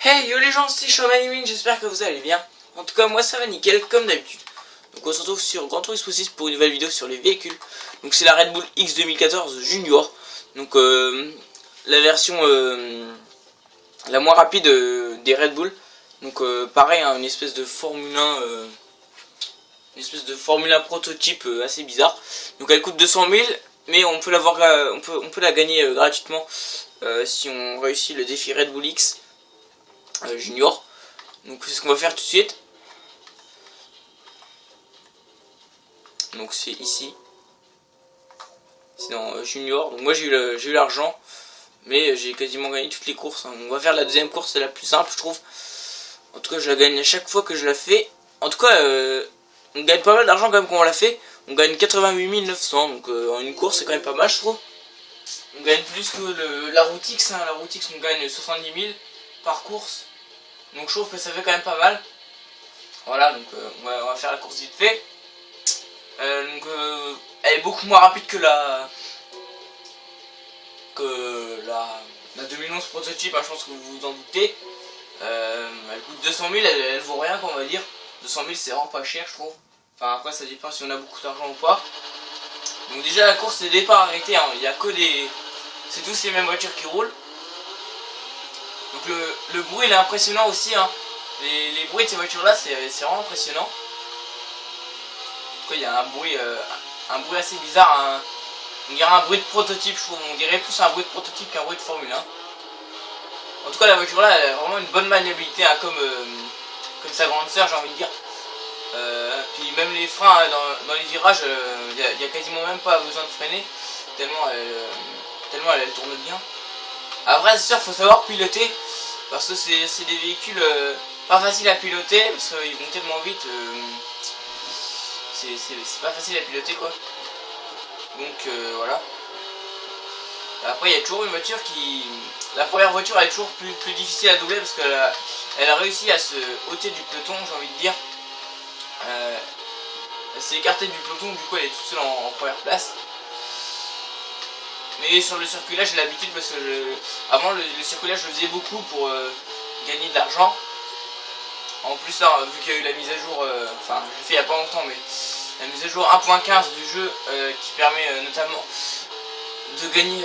Hey yo les gens, c'est Showman, j'espère que vous allez bien. En tout cas moi ça va nickel comme d'habitude. Donc on se retrouve sur Gran Turismo 6 pour une nouvelle vidéo sur les véhicules. Donc c'est la Red Bull X 2014 Junior. Donc la version la moins rapide des Red Bull. Donc pareil hein, une espèce de Formule 1 prototype assez bizarre. Donc elle coûte 200 000 mais on peut l'avoir on peut la gagner gratuitement si on réussit le défi Red Bull X Junior. Donc c'est ce qu'on va faire tout de suite. Donc c'est ici. C'est dans Junior. Donc moi j'ai eu l'argent, mais j'ai quasiment gagné toutes les courses. Hein. On va faire la deuxième course, c'est la plus simple je trouve. En tout cas je la gagne à chaque fois que je la fais. En tout cas on gagne pas mal d'argent quand même quand on la fait. On gagne 88 900. Donc en une course c'est quand même pas mal je trouve. On gagne plus que la route X. Hein. La route X on gagne 70 000 par course. Donc je trouve que ça fait quand même pas mal. Voilà, donc on va faire la course vite fait. Elle est beaucoup moins rapide que la 2011 prototype, hein, je pense que vous vous en doutez. Elle coûte 200 000, elle vaut rien, on va dire. 200 000 c'est vraiment pas cher je trouve. Enfin après ça dépend si on a beaucoup d'argent ou pas. Donc déjà la course c'est départ arrêté, hein. Il y a que des... C'est tous les mêmes voitures qui roulent. Donc le bruit il est impressionnant aussi, hein. Les bruits de ces voitures là c'est vraiment impressionnant. En tout cas il y a un bruit assez bizarre, hein. On dirait un bruit de prototype je trouve, on dirait plus un bruit de prototype qu'un bruit de Formule 1. En tout cas la voiture là elle a vraiment une bonne maniabilité, hein, comme sa grande sœur j'ai envie de dire. Puis même les freins dans les virages, il y a quasiment même pas besoin de freiner, tellement elle tourne bien. Après c'est sûr faut savoir piloter, parce que c'est des véhicules pas faciles à piloter, parce qu'ils vont tellement vite, c'est pas facile à piloter quoi. Donc voilà. Après il y a toujours une voiture qui... La première voiture elle est toujours plus difficile à doubler, parce qu'elle a réussi à se ôter du peloton j'ai envie de dire. Elle s'est écartée du peloton, du coup elle est toute seule en première place. Mais sur le circuit là j'ai l'habitude, parce que avant le circuit là je le faisais beaucoup pour gagner de l'argent. En plus là vu qu'il y a eu la mise à jour, enfin je l'ai fait il y a pas longtemps, mais la mise à jour 1.15 du jeu qui permet notamment de gagner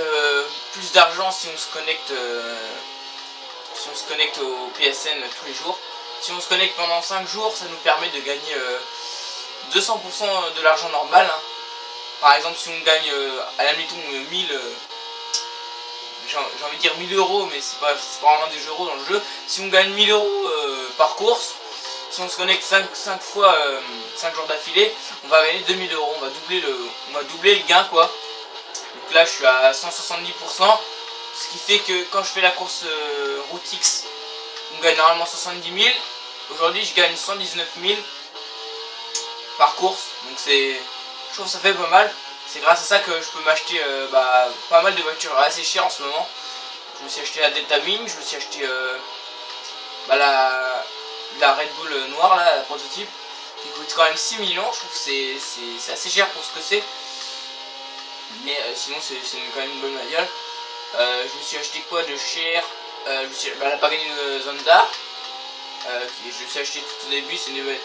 plus d'argent si on se connecte au PSN tous les jours. Si on se connecte pendant 5 jours ça nous permet de gagner 200% de l'argent normal, hein. Par exemple si on gagne à la admettons 1000, j'ai envie de dire 1000 euros, mais c'est pas vraiment des euros dans le jeu. Si on gagne 1000 euros par course, si on se connecte 5 fois 5 jours d'affilée, on va gagner 2000 euros, on va doubler le gain quoi. Donc là je suis à 170%, ce qui fait que quand je fais la course route X, on gagne normalement 70 000. Aujourd'hui je gagne 119 000 par course, donc je trouve que ça fait pas mal. C'est grâce à ça que je peux m'acheter pas mal de voitures assez chères en ce moment. Je me suis acheté la Delta Ming, je me suis acheté la Red Bull noire là, la prototype, qui coûte quand même 6 millions. Je trouve que c'est assez cher pour ce que c'est, mais sinon c'est quand même une bonne bagnole. Je me suis acheté quoi de cher, la Pagani Zonda, je me suis acheté tout au début, c'est une de mes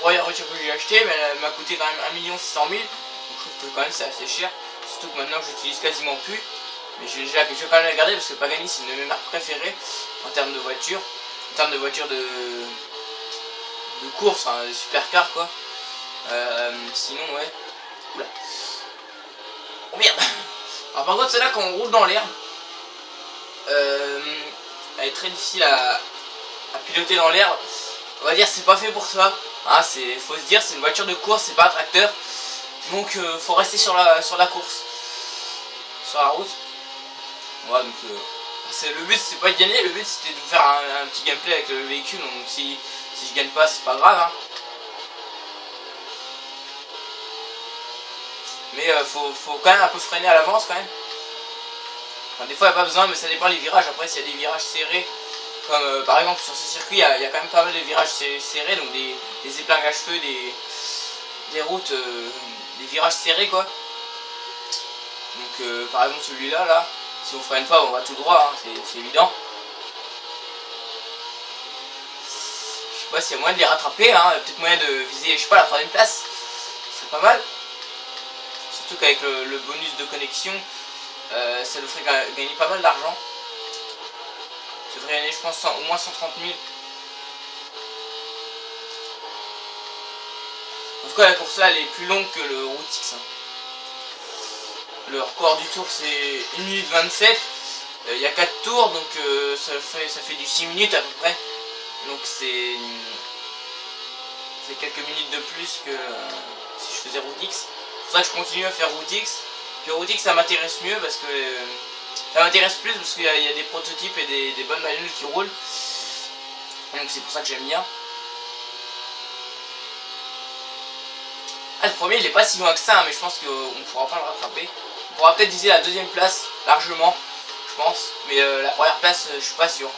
premières voitures que j'ai acheté, mais elle m'a coûté quand même 1 600 000. Donc je trouve que quand même c'est assez cher, surtout que maintenant je l'utilise quasiment plus. Mais je vais quand même la garder, parce que Pagani c'est une de mes marques préférées en termes de voitures, de course, hein, de supercar quoi. Sinon ouais. Oula. Oh merde. Alors par contre c'est là quand on roule dans l'herbe, elle est très difficile à piloter dans l'herbe. On va dire c'est pas fait pour ça, hein, faut se dire c'est une voiture de course, c'est pas un tracteur. Donc faut rester sur la course, sur la route. Voilà, donc le but c'est pas de gagner, le but c'était de faire un petit gameplay avec le véhicule. Donc si je gagne pas c'est pas grave, hein. Mais faut quand même un peu freiner à l'avance quand même. Enfin, des fois il n'y a pas besoin, mais ça dépend des virages. Après s'il y a des virages serrés, comme par exemple sur ce circuit il y a quand même pas mal de virages serrés, donc des épingles à cheveux, des routes, des virages serrés quoi. Donc par exemple celui-là, si on freine pas on va tout droit, hein, c'est évident. sais pas s'il y a moyen de les rattraper, hein. Peut-être moyen de viser, je sais pas, la 3ème place. C'est pas mal. Surtout qu'avec le bonus de connexion, ça nous ferait gagner pas mal d'argent. Ça devrait gagner, je pense, au moins 130 000. En tout cas, la course là, elle est plus longue que le Route X. Hein. Le record du tour, c'est 1 minute 27. Il y a 4 tours, donc ça fait du 6 minutes à peu près. Donc c'est quelques minutes de plus que si je faisais Route X. C'est pour ça que je continue à faire Route X. Puis Route X, ça m'intéresse mieux parce que ça m'intéresse plus parce qu'il y a des prototypes et des bonnes bagnoles qui roulent. Donc c'est pour ça que j'aime bien. Ah, le premier il est pas si loin que ça, hein, mais je pense qu'on ne pourra pas le rattraper. On pourra peut-être viser la 2ème place largement, je pense. Mais la 1ère place, je suis pas sûr.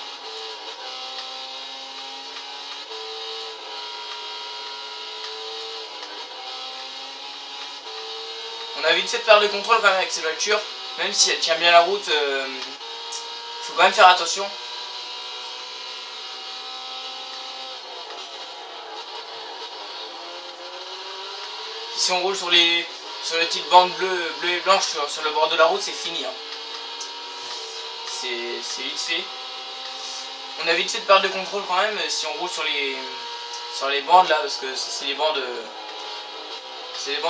On a vite fait de perdre le contrôle quand même avec cette voiture. Même si elle tient bien la route, faut quand même faire attention. Si on roule sur les petites bandes bleues et blanches sur le bord de la route, c'est fini. Hein. C'est vite fait. On a vite fait de perdre le contrôle quand même si on roule sur les bandes là, parce que c'est les bandes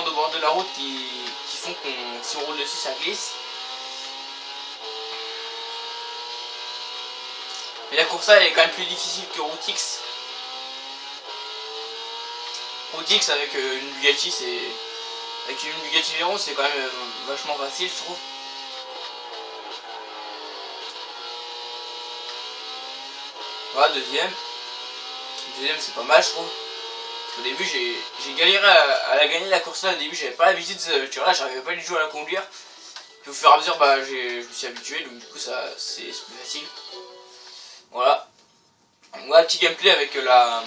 au bord de la route qui font qu'on, si on roule dessus, ça glisse. Mais la course là, elle est quand même plus difficile que Route X. Route X avec une Bugatti, avec une Bugatti Veyron, c'est quand même vachement facile, je trouve. Voilà, deuxième c'est pas mal, je trouve. Au début j'ai galéré à la gagner la course là. Au début j'avais pas l'habitude de cette voiture là, j'arrivais pas du tout à la conduire. Puis au fur et à mesure je me suis habitué, donc du coup c'est plus facile. Voilà. Voilà le petit gameplay avec la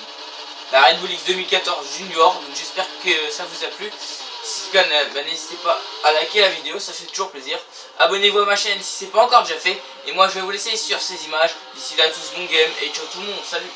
Red Bull X 2014 Junior. Donc j'espère que ça vous a plu. Si c'est le cas, n'hésitez pas à liker la vidéo, ça fait toujours plaisir. Abonnez-vous à ma chaîne si c'est pas encore déjà fait. Et moi je vais vous laisser sur ces images. D'ici là tous bon game et ciao tout le monde, salut.